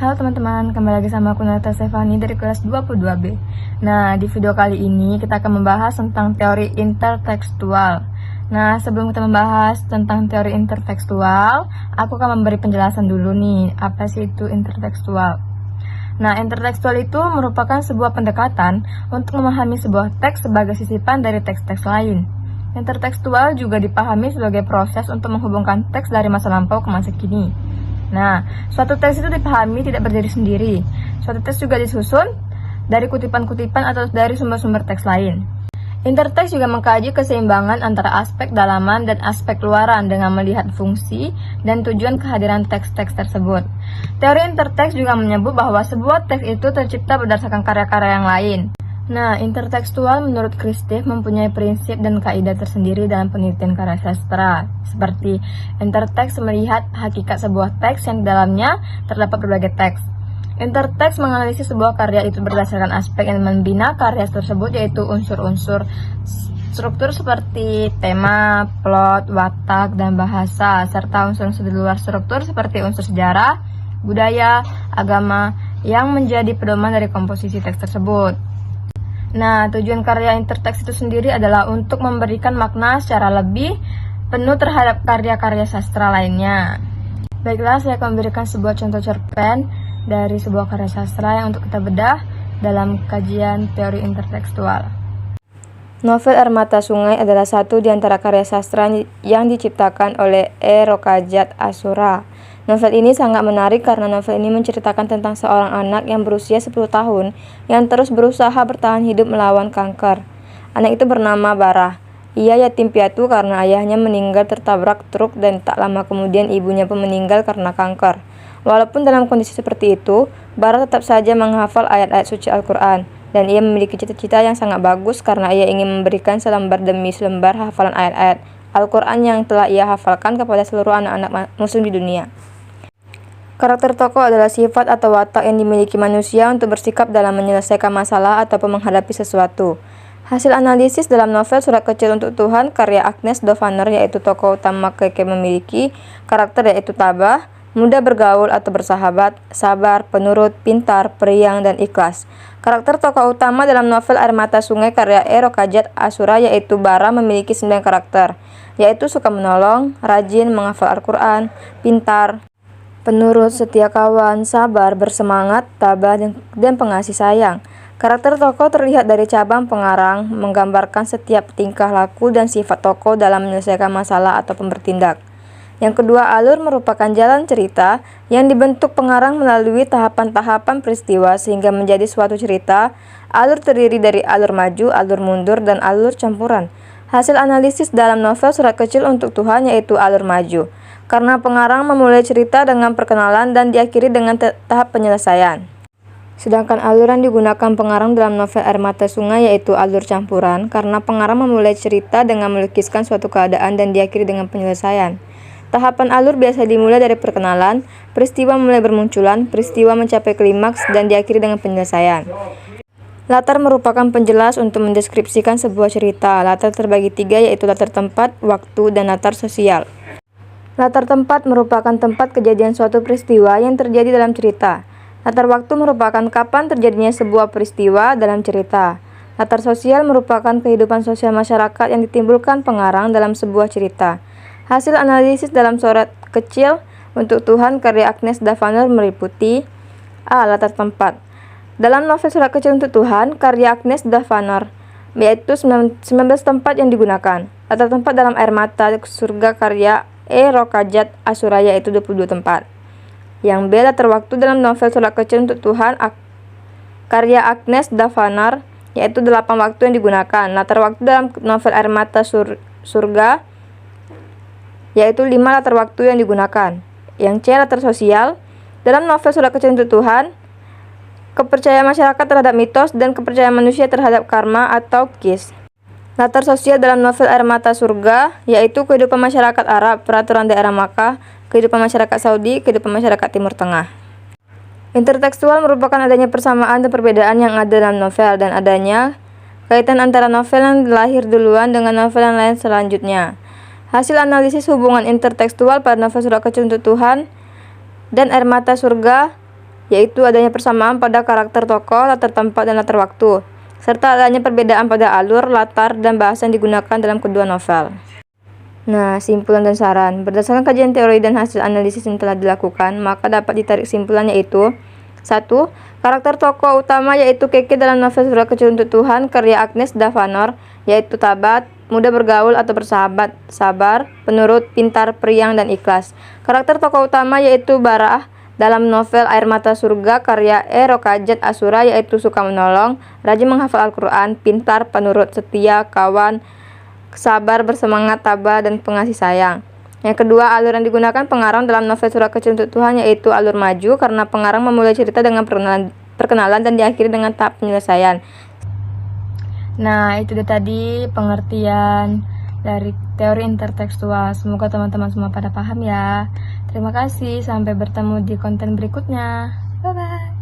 Halo teman-teman, kembali lagi sama aku Nata Stefani dari kelas 22B. Nah, di video kali ini kita akan membahas tentang teori intertekstual. Nah, sebelum kita membahas tentang teori intertekstual, aku akan memberi penjelasan dulu nih, apa sih itu intertekstual. Nah, intertekstual itu merupakan sebuah pendekatan untuk memahami sebuah teks sebagai sisipan dari teks-teks lain. Intertekstual juga dipahami sebagai proses untuk menghubungkan teks dari masa lampau ke masa kini. Nah, suatu teks itu dipahami tidak berdiri sendiri. Suatu teks juga disusun dari kutipan-kutipan atau dari sumber-sumber teks lain. Interteks juga mengkaji keseimbangan antara aspek dalaman dan aspek luaran dengan melihat fungsi dan tujuan kehadiran teks-teks tersebut. Teori interteks juga menyebut bahwa sebuah teks itu tercipta berdasarkan karya-karya yang lain. Nah, intertekstual menurut Christie mempunyai prinsip dan kaidah tersendiri dalam penelitian karya sastra. Seperti interteks melihat hakikat sebuah teks yang di dalamnya terdapat berbagai teks. Interteks menganalisis sebuah karya itu berdasarkan aspek yang membina karya tersebut, yaitu unsur-unsur struktur seperti tema, plot, watak, dan bahasa, serta unsur-unsur di luar struktur seperti unsur sejarah, budaya, agama, yang menjadi pedoman dari komposisi teks tersebut. Nah, tujuan karya interteks itu sendiri adalah untuk memberikan makna secara lebih penuh terhadap karya-karya sastra lainnya. Baiklah, saya akan memberikan sebuah contoh cerpen dari sebuah karya sastra yang untuk kita bedah dalam kajian teori intertekstual. Novel Air Mata Sungai adalah satu di antara karya sastra yang diciptakan oleh E. Rokajat Asura. Novel ini sangat menarik karena novel ini menceritakan tentang seorang anak yang berusia 10 tahun yang terus berusaha bertahan hidup melawan kanker. Anak itu bernama Barah. Ia yatim piatu karena ayahnya meninggal tertabrak truk dan tak lama kemudian ibunya pun meninggal karena kanker. Walaupun dalam kondisi seperti itu, Barah tetap saja menghafal ayat-ayat suci Al-Quran, dan ia memiliki cita-cita yang sangat bagus karena ia ingin memberikan selembar demi selembar hafalan ayat-ayat Al-Quran yang telah ia hafalkan kepada seluruh anak-anak muslim di dunia. Karakter tokoh adalah sifat atau watak yang dimiliki manusia untuk bersikap dalam menyelesaikan masalah ataupun menghadapi sesuatu. Hasil analisis dalam novel Surat Kecil untuk Tuhan karya Agnes Dovaner, yaitu tokoh utama Keke memiliki karakter yaitu tabah, mudah bergaul atau bersahabat, sabar, penurut, pintar, periang, dan ikhlas. Karakter tokoh utama dalam novel Air Mata Sungai karya E. Rokajat Asura yaitu Bara memiliki 9 karakter, yaitu suka menolong, rajin, menghafal Al-Quran, pintar, penurut, setia kawan, sabar, bersemangat, tabah, dan pengasih sayang. Karakter tokoh terlihat dari cabang pengarang, menggambarkan setiap tingkah laku dan sifat tokoh dalam menyelesaikan masalah ataupun bertindak. Yang kedua, alur merupakan jalan cerita yang dibentuk pengarang melalui tahapan-tahapan peristiwa sehingga menjadi suatu cerita. Alur terdiri dari alur maju, alur mundur, dan alur campuran. Hasil analisis dalam novel Surat Kecil untuk Tuhan yaitu alur maju, karena pengarang memulai cerita dengan perkenalan dan diakhiri dengan tahap penyelesaian. Sedangkan alur yang digunakan pengarang dalam novel Air Mata Sungai yaitu alur campuran, karena pengarang memulai cerita dengan melukiskan suatu keadaan dan diakhiri dengan penyelesaian. Tahapan alur biasa dimulai dari perkenalan, peristiwa mulai bermunculan, peristiwa mencapai klimaks, dan diakhiri dengan penyelesaian. Latar merupakan penjelas untuk mendeskripsikan sebuah cerita. Latar terbagi 3 yaitu latar tempat, waktu, dan latar sosial. Latar tempat merupakan tempat kejadian suatu peristiwa yang terjadi dalam cerita. Latar waktu merupakan kapan terjadinya sebuah peristiwa dalam cerita. Latar sosial merupakan kehidupan sosial masyarakat yang ditimbulkan pengarang dalam sebuah cerita. Hasil analisis dalam Surat Kecil untuk Tuhan karya Agnes Dovaner meliputi: A. Latar tempat. Dalam novel Surat Kecil untuk Tuhan karya Agnes Dovaner, yaitu 19 tempat yang digunakan. Latar tempat dalam Air Mata Surga karya E. Rokajat Asura yaitu 22 tempat. Yang B. Latar waktu dalam novel Surat Kecil untuk Tuhan karya Agnes Dovaner yaitu 8 waktu yang digunakan. Latar waktu dalam novel Air Mata Surga yaitu 5 latar waktu yang digunakan. Yang C. Latar sosial dalam novel Surat Kecil untuk Tuhan, kepercayaan masyarakat terhadap mitos dan kepercayaan manusia terhadap karma atau kis. Latar sosial dalam novel Air Mata Surga yaitu kehidupan masyarakat Arab, peraturan daerah Makkah, kehidupan masyarakat Saudi, kehidupan masyarakat Timur Tengah. Intertekstual merupakan adanya persamaan dan perbedaan yang ada dalam novel dan adanya kaitan antara novel yang lahir duluan dengan novel yang lain selanjutnya. Hasil analisis hubungan intertekstual pada novel Surat Kecil untuk Tuhan dan Air Mata Surga yaitu adanya persamaan pada karakter tokoh, latar tempat, dan latar waktu, serta adanya perbedaan pada alur, latar, dan bahasa yang digunakan dalam kedua novel. Nah, simpulan dan saran. Berdasarkan kajian teori dan hasil analisis yang telah dilakukan, maka dapat ditarik simpulan yaitu 1. Karakter tokoh utama yaitu Keke dalam novel Surga Kecil Untuk Tuhan karya Agnes Davanor, yaitu tabat, mudah bergaul atau bersahabat, sabar, penurut, pintar, periang, dan ikhlas. Karakter tokoh utama yaitu Barah dalam novel Air Mata Surga karya Rokajat Asura, yaitu suka menolong, rajin menghafal Al-Quran, pintar, penurut, setia, kawan, sabar, bersemangat, tabah, dan pengasih sayang. Yang kedua, alur yang digunakan pengarang dalam novel Surga Kecil Untuk Tuhan yaitu alur maju, karena pengarang memulai cerita dengan perkenalan dan diakhiri dengan tahap penyelesaian. Nah, itu dia tadi pengertian dari teori intertekstual. Semoga teman-teman semua pada paham ya. Terima kasih, sampai bertemu di konten berikutnya. Bye-bye.